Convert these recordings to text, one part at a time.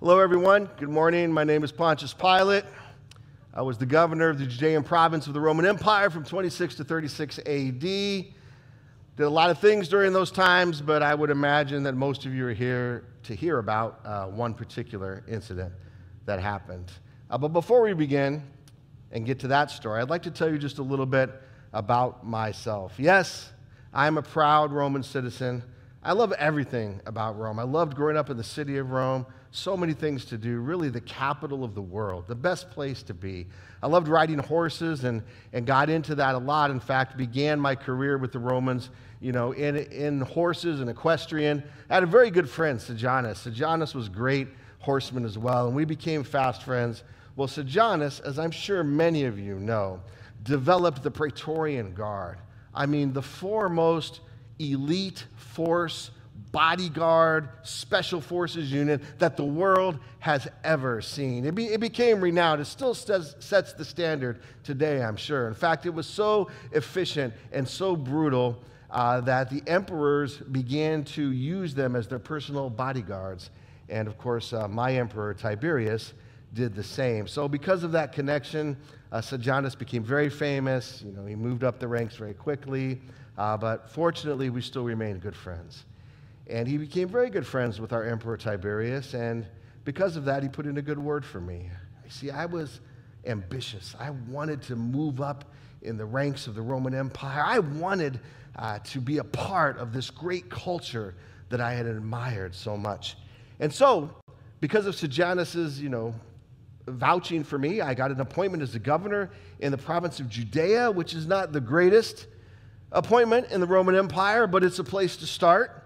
Hello, everyone. Good morning. My name is Pontius Pilate. I was the governor of the Judean province of the Roman Empire from 26 to 36 AD. Did a lot of things during those times, but I would imagine that most of you are here to hear about one particular incident that happened. But before we begin and get to that story, I'd like to tell you just a little bit about myself. Yes, I'm a proud Roman citizen. I love everything about Rome. I loved growing up in the city of Rome. So many things to do, really the capital of the world, the best place to be. I loved riding horses and got into that a lot. In fact, began my career with the Romans, in horses and equestrian. I had a very good friend, Sejanus. Sejanus was a great horseman as well, and we became fast friends. Well, Sejanus, as I'm sure many of you know, developed the Praetorian Guard. I mean, the foremost elite force, bodyguard, special forces unit that the world has ever seen. It became renowned. It still sets the standard today, I'm sure. In fact, it was so efficient and so brutal that the emperors began to use them as their personal bodyguards. And of course, my emperor, Tiberius, did the same. So because of that connection, Sejanus became very famous. He moved up the ranks very quickly. But fortunately, we still remain good friends. And he became very good friends with our Emperor Tiberius, and because of that, he put in a good word for me. See, I was ambitious. I wanted to move up in the ranks of the Roman Empire. I wanted to be a part of this great culture that I had admired so much. And so, because of Sejanus's, vouching for me, I got an appointment as the governor in the province of Judea, which is not the greatest appointment in the Roman Empire, but it's a place to start.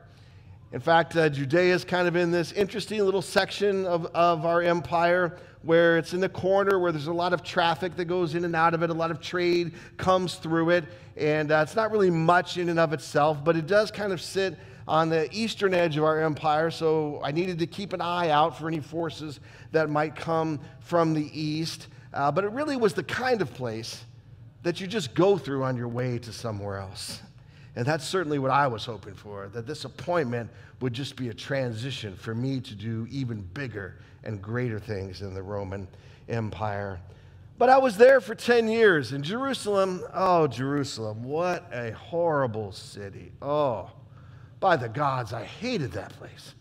In fact, Judea is kind of in this interesting little section of our empire where it's in the corner where there's a lot of traffic that goes in and out of it, a lot of trade comes through it, and it's not really much in and of itself, but it does kind of sit on the eastern edge of our empire, so I needed to keep an eye out for any forces that might come from the east, but it really was the kind of place that you just go through on your way to somewhere else. And that's certainly what I was hoping for, that this appointment would just be a transition for me to do even bigger and greater things in the Roman Empire. But I was there for 10 years in Jerusalem. Oh, Jerusalem, what a horrible city. Oh, by the gods, I hated that place.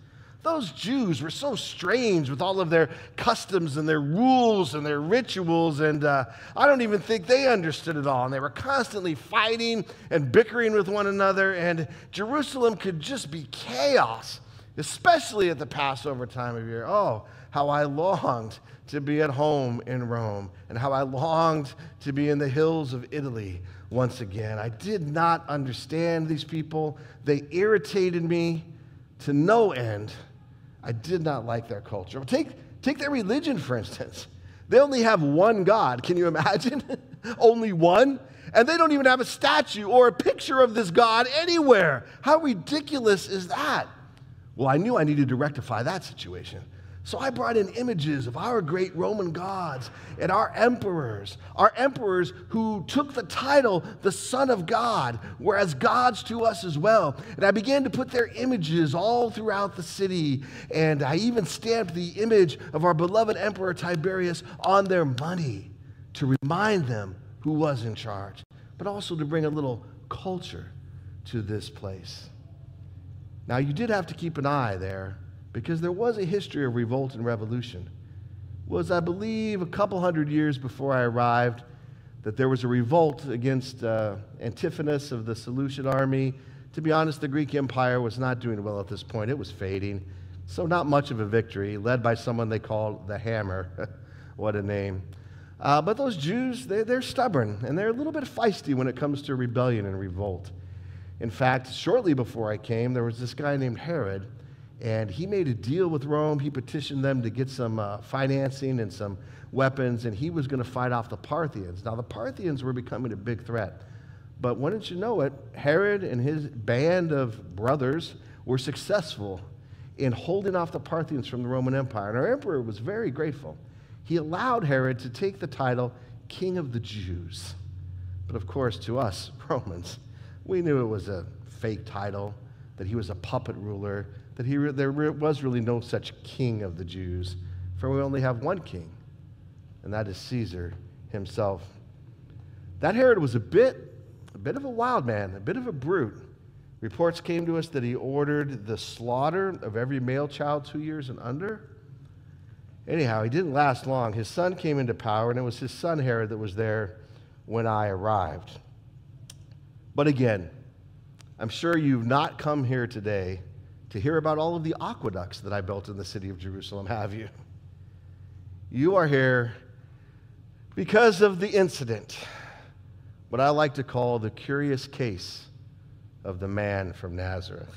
Those Jews were so strange with all of their customs and their rules and their rituals, and I don't even think they understood it all. And they were constantly fighting and bickering with one another, and Jerusalem could just be chaos, especially at the Passover time of year. Oh, how I longed to be at home in Rome, and how I longed to be in the hills of Italy once again. I did not understand these people. They irritated me to no end. I did not like their culture. Take their religion, for instance. They only have one God. Can you imagine? Only one? And they don't even have a statue or a picture of this God anywhere. How ridiculous is that? Well, I knew I needed to rectify that situation. So I brought in images of our great Roman gods and our emperors who took the title, the Son of God, were as gods to us as well. And I began to put their images all throughout the city, and I even stamped the image of our beloved Emperor Tiberius on their money to remind them who was in charge, but also to bring a little culture to this place. Now, you did have to keep an eye there, because there was a history of revolt and revolution. It was, I believe, a couple hundred years before I arrived that there was a revolt against Antiphonus of the Seleucid army. To be honest, the Greek Empire was not doing well at this point. It was fading, so not much of a victory, led by someone they called the Hammer. What a name. But those Jews, they're stubborn, and they're a little bit feisty when it comes to rebellion and revolt. In fact, shortly before I came, there was this guy named Herod, and he made a deal with Rome. He petitioned them to get some financing and some weapons, and he was going to fight off the Parthians. Now, the Parthians were becoming a big threat. But wouldn't you know it, Herod and his band of brothers were successful in holding off the Parthians from the Roman Empire. And our emperor was very grateful. He allowed Herod to take the title King of the Jews. But of course, to us Romans, we knew it was a fake title, that he was a puppet ruler, that there was really no such king of the Jews, for we only have one king, and that is Caesar himself. That Herod was a bit of a wild man, a bit of a brute. Reports came to us that he ordered the slaughter of every male child 2 years and under. Anyhow, he didn't last long. His son came into power, and it was his son Herod that was there when I arrived. But again, I'm sure you've not come here today to hear about all of the aqueducts that I built in the city of Jerusalem, have you? You are here because of the incident, what I like to call the curious case of the man from Nazareth.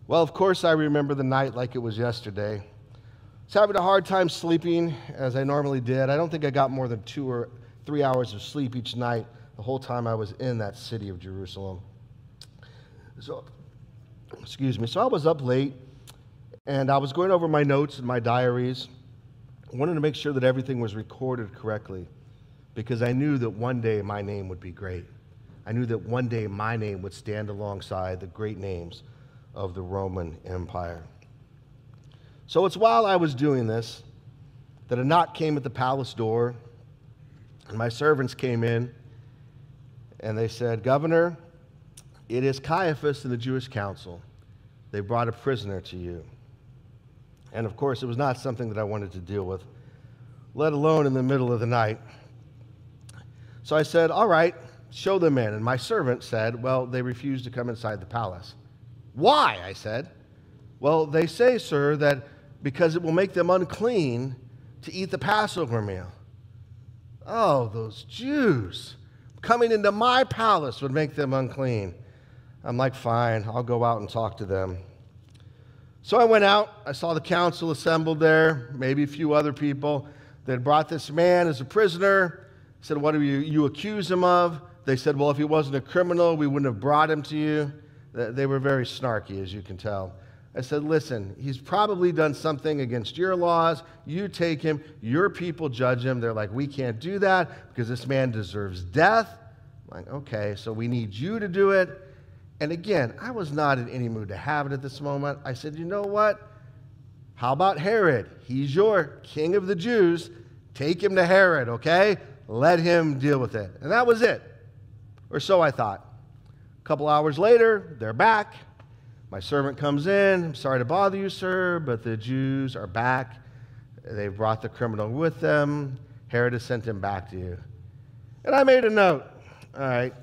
Well, of course, I remember the night like it was yesterday. I was having a hard time sleeping, as I normally did. I don't think I got more than 2 or 3 hours of sleep each night the whole time I was in that city of Jerusalem. So I was up late, and I was going over my notes and my diaries. I wanted to make sure that everything was recorded correctly, because I knew that one day my name would be great. I knew that one day my name would stand alongside the great names of the Roman Empire. So it's while I was doing this that a knock came at the palace door, and my servants came in, and they said, "Governor, it is Caiaphas and the Jewish council. They brought a prisoner to you." And of course, it was not something that I wanted to deal with, let alone in the middle of the night. So I said, "All right, show them in." And my servant said, "Well, they refused to come inside the palace." "Why?" I said. "Well, they say, sir, that because it will make them unclean to eat the Passover meal." Oh, those Jews. Coming into my palace would make them unclean. I'm like, fine, I'll go out and talk to them. So I went out. I saw the council assembled there, maybe a few other people. They had brought this man as a prisoner. I said, "What do you accuse him of?" They said, "Well, if he wasn't a criminal, we wouldn't have brought him to you." They were very snarky, as you can tell. I said, "Listen, he's probably done something against your laws. You take him. Your people judge him." They're like, "We can't do that because this man deserves death." I'm like, "Okay, so we need you to do it." And again, I was not in any mood to have it at this moment. I said, "You know what? How about Herod? He's your king of the Jews. Take him to Herod, okay? Let him deal with it." And that was it. Or so I thought. A couple hours later, they're back. My servant comes in. "I'm sorry to bother you, sir, but the Jews are back. They've brought the criminal with them. Herod has sent him back to you." And I made a note. All right,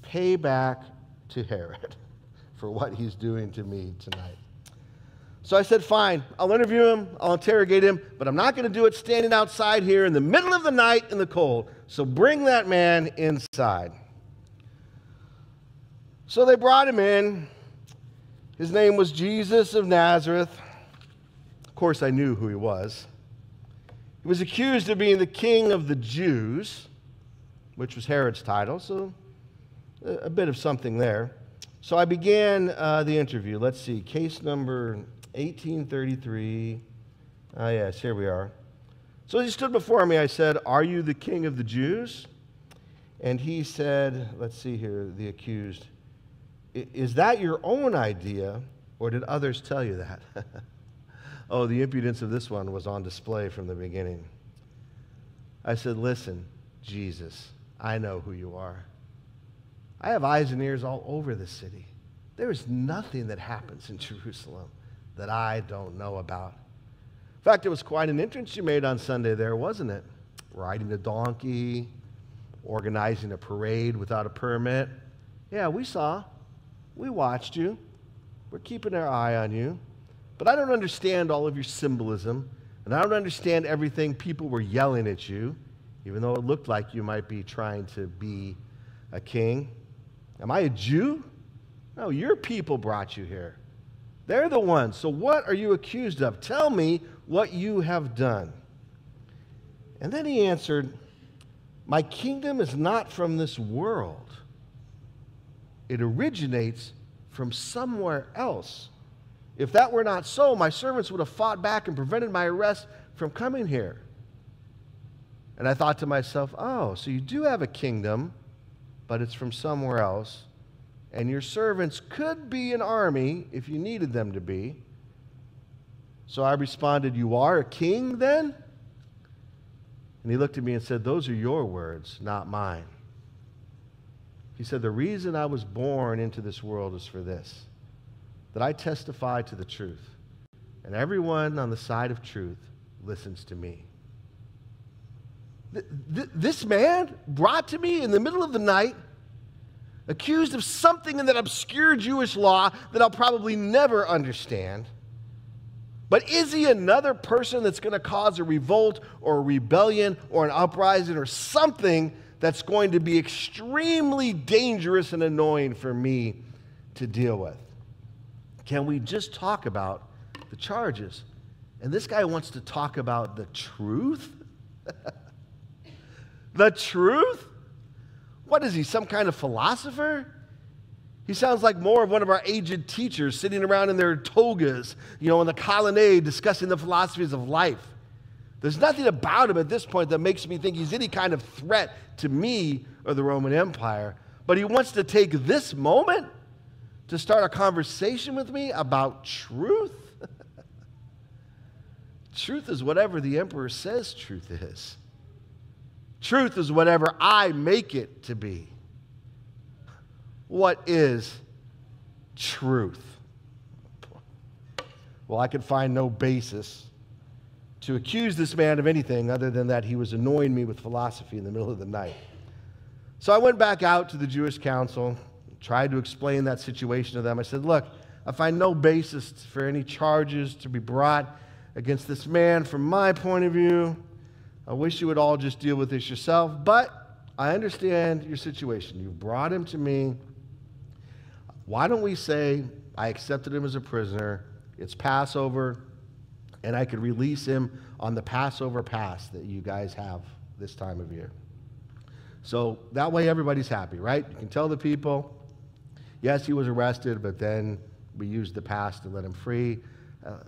pay back to Herod for what he's doing to me tonight. So I said, "Fine, I'll interview him, I'll interrogate him, but I'm not going to do it standing outside here in the middle of the night in the cold. So bring that man inside." So they brought him in. His name was Jesus of Nazareth. Of course, I knew who he was. He was accused of being the king of the Jews, which was Herod's title, so a bit of something there. So I began the interview. Let's see, case number 1833. Ah, yes, here we are. So as he stood before me, I said, "Are you the king of the Jews?" And he said, let's see here, the accused, "Is that your own idea, or did others tell you that?" Oh, the impudence of this one was on display from the beginning. I said, "Listen, Jesus, I know who you are. I have eyes and ears all over the city. There is nothing that happens in Jerusalem that I don't know about. In fact, it was quite an entrance you made on Sunday there, wasn't it? Riding a donkey, organizing a parade without a permit. Yeah, we saw. We watched you. We're keeping our eye on you. But I don't understand all of your symbolism, and I don't understand everything people were yelling at you, even though it looked like you might be trying to be a king. Am I a Jew? No, your people brought you here. They're the ones. So what are you accused of? Tell me what you have done." And then he answered, "My kingdom is not from this world. It originates from somewhere else. If that were not so, my servants would have fought back and prevented my arrest from coming here." And I thought to myself, oh, so you do have a kingdom, but it's from somewhere else. and your servants could be an army if you needed them to be. So I responded, you are a king then? And he looked at me and said, those are your words, not mine. He said, the reason I was born into this world is for this, that I testify to the truth, and everyone on the side of truth listens to me. This man brought to me in the middle of the night, accused of something in that obscure Jewish law that I'll probably never understand. But is he another person that's going to cause a revolt or a rebellion or an uprising or something that's going to be extremely dangerous and annoying for me to deal with? Can we just talk about the charges? And this guy wants to talk about the truth? The truth? What is he, some kind of philosopher? He sounds like more of one of our aged teachers sitting around in their togas, in the colonnade discussing the philosophies of life. There's nothing about him at this point that makes me think he's any kind of threat to me or the Roman Empire. But he wants to take this moment to start a conversation with me about truth. Truth is whatever the emperor says truth is. Truth is whatever I make it to be. What is truth? Well, I could find no basis to accuse this man of anything other than that he was annoying me with philosophy in the middle of the night. So I went back out to the Jewish council, tried to explain that situation to them. I said, look, I find no basis for any charges to be brought against this man from my point of view. I wish you would all just deal with this yourself, but I understand your situation. You brought him to me. Why don't we say I accepted him as a prisoner, it's Passover, and I could release him on the Passover pass that you guys have this time of year. So that way everybody's happy, right? You can tell the people, yes, he was arrested, but then we used the pass to let him free.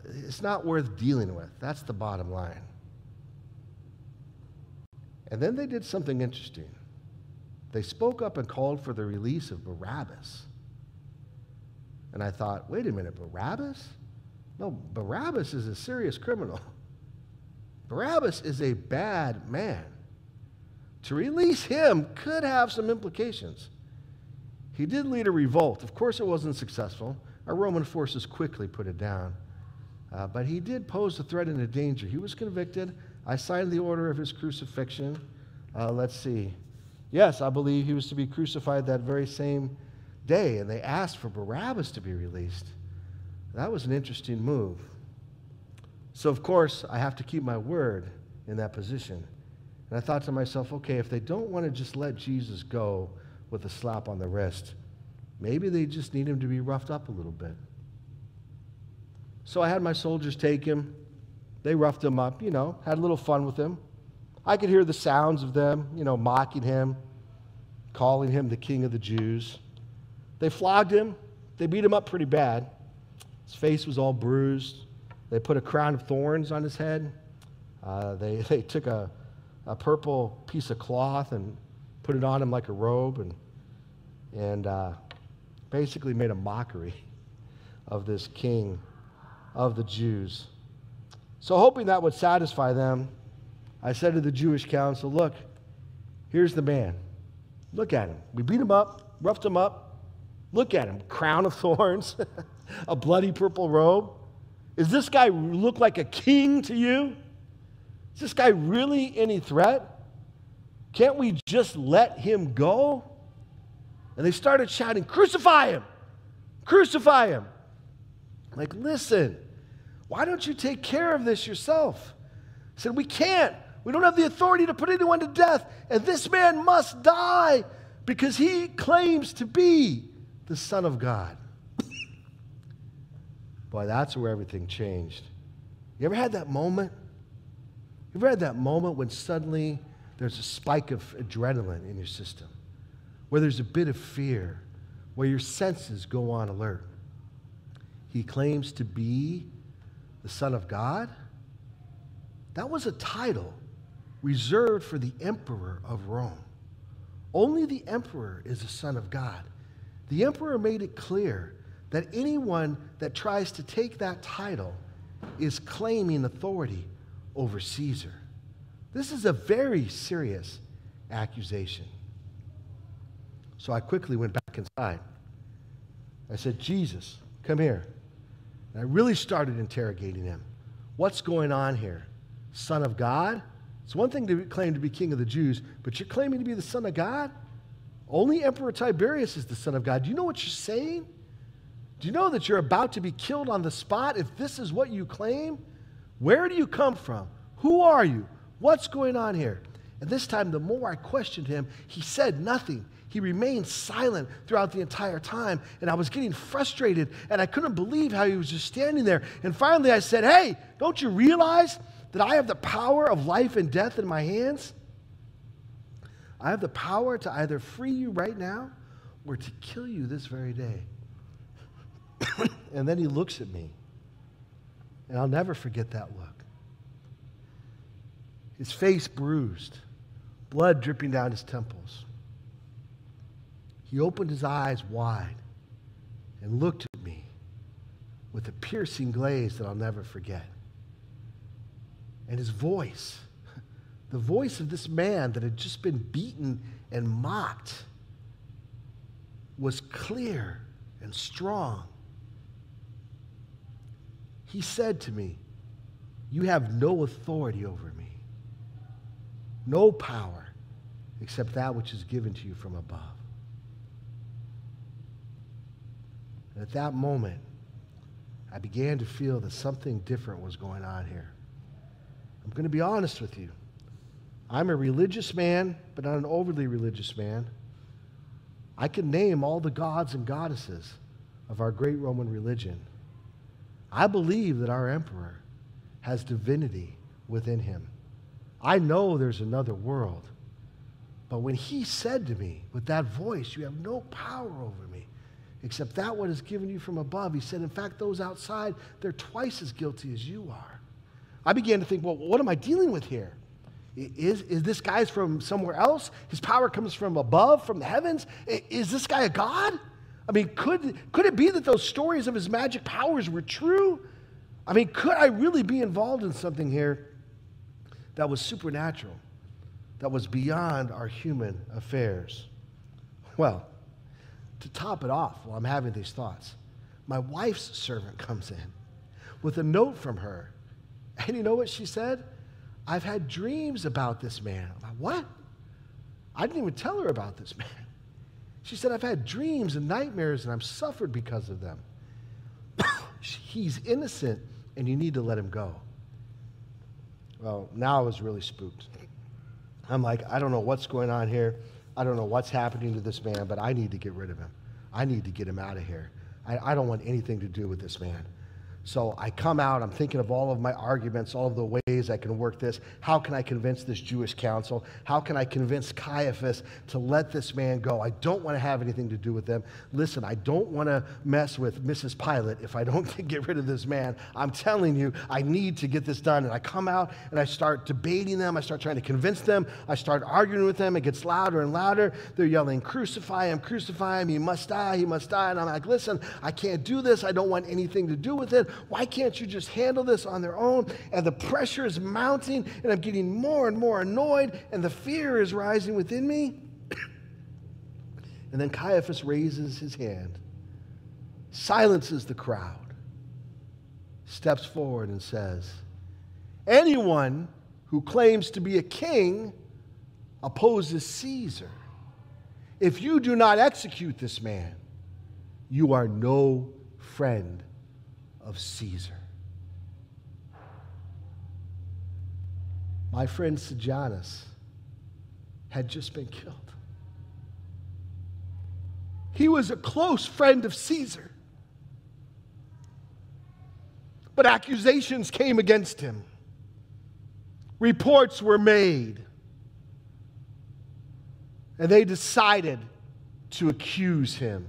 It's not worth dealing with. That's the bottom line. And then they did something interesting. They spoke up and called for the release of Barabbas. And I thought, wait a minute, Barabbas? No, Barabbas is a serious criminal. Barabbas is a bad man. To release him could have some implications. He did lead a revolt. Of course, it wasn't successful. Our Roman forces quickly put it down. But he did pose a threat and a danger. He was convicted. I signed the order of his crucifixion. Let's see. Yes, I believe he was to be crucified that very same day, and they asked for Barabbas to be released. That was an interesting move. So, of course, I have to keep my word in that position. And I thought to myself, okay, if they don't want to just let Jesus go with a slap on the wrist, maybe they just need him to be roughed up a little bit. So I had my soldiers take him. They roughed him up, had a little fun with him. I could hear the sounds of them, mocking him, calling him the King of the Jews. They flogged him. They beat him up pretty bad. His face was all bruised. They put a crown of thorns on his head. They took a purple piece of cloth and put it on him like a robe and basically made a mockery of this king of the Jews. So hoping that would satisfy them, I said to the Jewish council, look, here's the man. Look at him. We beat him up, roughed him up. Look at him. Crown of thorns, a bloody purple robe. Does this guy look like a king to you? Is this guy really any threat? Can't we just let him go? And they started shouting, crucify him! Crucify him! I'm like, listen, why don't you take care of this yourself? I said, we can't. We don't have the authority to put anyone to death. And this man must die because he claims to be the Son of God. Boy, that's where everything changed. You ever had that moment? You ever had that moment when suddenly there's a spike of adrenaline in your system, where there's a bit of fear, where your senses go on alert? He claims to be the Son of God. That was a title reserved for the emperor of Rome. Only the emperor is the Son of God. the emperor made it clear that anyone that tries to take that title is claiming authority over Caesar. This is a very serious accusation. So I quickly went back inside. I said, Jesus, come here. And I really started interrogating him. What's going on here? Son of God? It's one thing to claim to be king of the Jews, but you're claiming to be the Son of God? Only Emperor Tiberius is the Son of God. Do you know what you're saying? Do you know that you're about to be killed on the spot if this is what you claim? Where do you come from? Who are you? What's going on here? And this time, the more I questioned him, he said nothing. He remained silent throughout the entire time, and I was getting frustrated, and I couldn't believe how he was just standing there. And finally, I said, hey, don't you realize that I have the power of life and death in my hands? I have the power to either free you right now or to kill you this very day. And then he looks at me, and I'll never forget that look. His face bruised, blood dripping down his temples. He opened his eyes wide and looked at me with a piercing gaze that I'll never forget. And his voice, the voice of this man that had just been beaten and mocked, was clear and strong. He said to me, you have no authority over me, no power except that which is given to you from above. And at that moment, I began to feel that something different was going on here. I'm going to be honest with you. I'm a religious man, but not an overly religious man. I can name all the gods and goddesses of our great Roman religion. I believe that our emperor has divinity within him. I know there's another world. But when he said to me with that voice, you have no power over me except that what is given you from above, he said, in fact, those outside, they're twice as guilty as you are. I began to think, well, what am I dealing with here? Is this guy from somewhere else? His power comes from above, from the heavens? Is this guy a god? I mean, could it be that those stories of his magic powers were true? I mean, could I really be involved in something here that was supernatural, that was beyond our human affairs? Well, to top it off while I'm having these thoughts, my wife's servant comes in with a note from her. And you know what she said? I've had dreams about this man. I'm like, what? I didn't even tell her about this man. She said, I've had dreams and nightmares and I'm suffered because of them. He's innocent and you need to let him go. Well, now I was really spooked. I'm like, I don't know what's going on here. I don't know what's happening to this man, but I need to get rid of him. I need to get him out of here. I don't want anything to do with this man. So I come out, I'm thinking of all of my arguments, all of the ways I can work this. How can I convince this Jewish council? How can I convince Caiaphas to let this man go? I don't want to have anything to do with them. Listen, I don't want to mess with Mrs. Pilate if I don't get rid of this man. I'm telling you, I need to get this done. And I come out and I start debating them. I start trying to convince them. I start arguing with them. It gets louder and louder. They're yelling, crucify him, crucify him. He must die, he must die. And I'm like, listen, I can't do this. I don't want anything to do with it. Why can't you just handle this on their own? And the pressure is mounting, and I'm getting more and more annoyed, and the fear is rising within me. And then Caiaphas raises his hand, silences the crowd, steps forward and says, anyone who claims to be a king opposes Caesar. If you do not execute this man, you are no friend of Caesar. My friend Sejanus had just been killed. He was a close friend of Caesar. But accusations came against him. Reports were made. And they decided to accuse him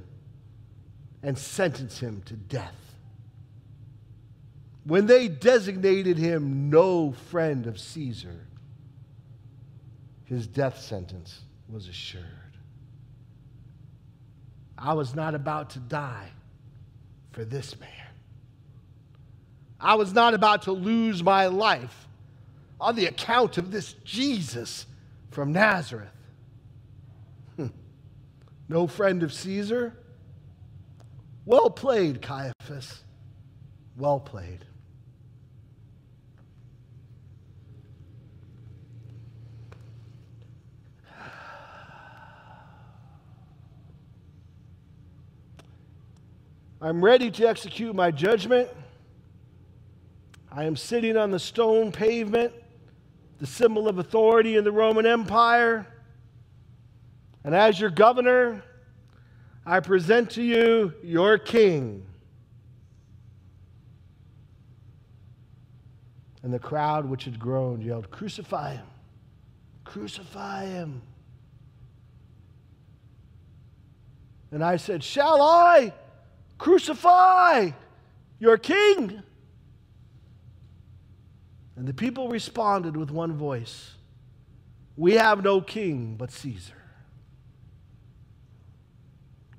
and sentence him to death. When they designated him no friend of Caesar, his death sentence was assured. I was not about to die for this man. I was not about to lose my life on the account of this Jesus from Nazareth. No friend of Caesar? Well played, Caiaphas. Well played. I'm ready to execute my judgment. I am sitting on the stone pavement, the symbol of authority in the Roman Empire. And as your governor, I present to you your king. And the crowd, which had groaned, yelled, "Crucify him! Crucify him!" And I said, "Shall I crucify your king?" And the people responded with one voice, "We have no king but Caesar."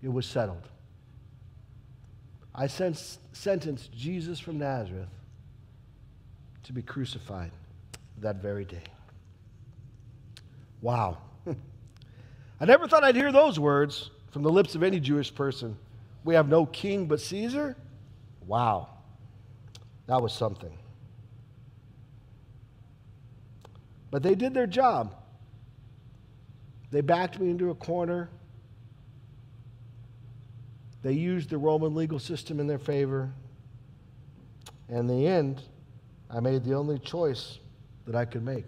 It was settled. I sentenced Jesus from Nazareth to be crucified that very day. Wow. I never thought I'd hear those words from the lips of any Jewish person. We have no king but Caesar? Wow. That was something. But they did their job. They backed me into a corner. They used the Roman legal system in their favor. And in the end, I made the only choice that I could make.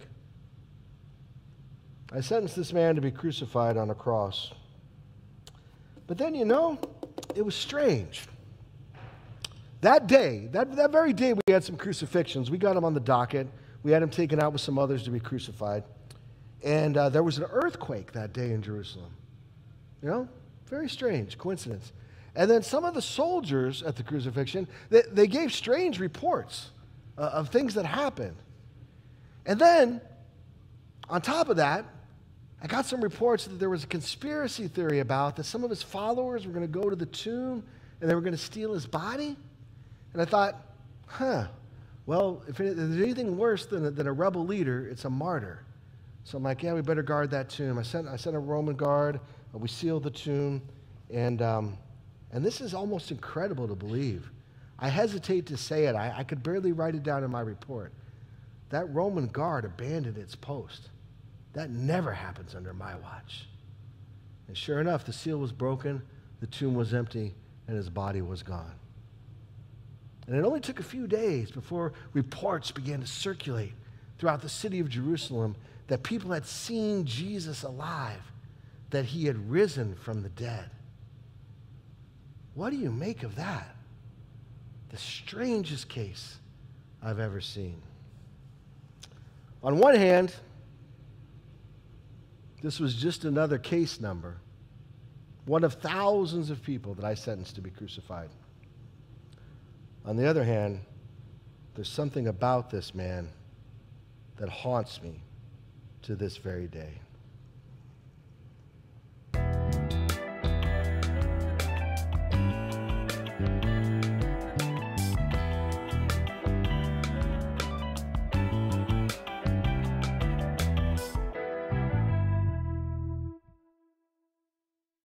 I sentenced this man to be crucified on a cross. But then, it was strange. That day, that very day, we had some crucifixions. We got him on the docket. We had him taken out with some others to be crucified. And there was an earthquake that day in Jerusalem. Very strange coincidence. And then some of the soldiers at the crucifixion, they gave strange reports of things that happened. And then, on top of that, I got some reports that there was a conspiracy theory about that some of his followers were going to go to the tomb and they were going to steal his body. And I thought, well, if there's anything worse than a rebel leader, it's a martyr. So I'm like, yeah, we better guard that tomb. I sent a Roman guard. We sealed the tomb. And this is almost incredible to believe. I hesitate to say it. I could barely write it down in my report. That Roman guard abandoned its post. That never happens under my watch. And sure enough, the seal was broken, the tomb was empty, and his body was gone. And it only took a few days before reports began to circulate throughout the city of Jerusalem that people had seen Jesus alive, that he had risen from the dead. What do you make of that? The strangest case I've ever seen. On one hand, this was just another case number, one of thousands of people that I sentenced to be crucified. On the other hand, there's something about this man that haunts me to this very day.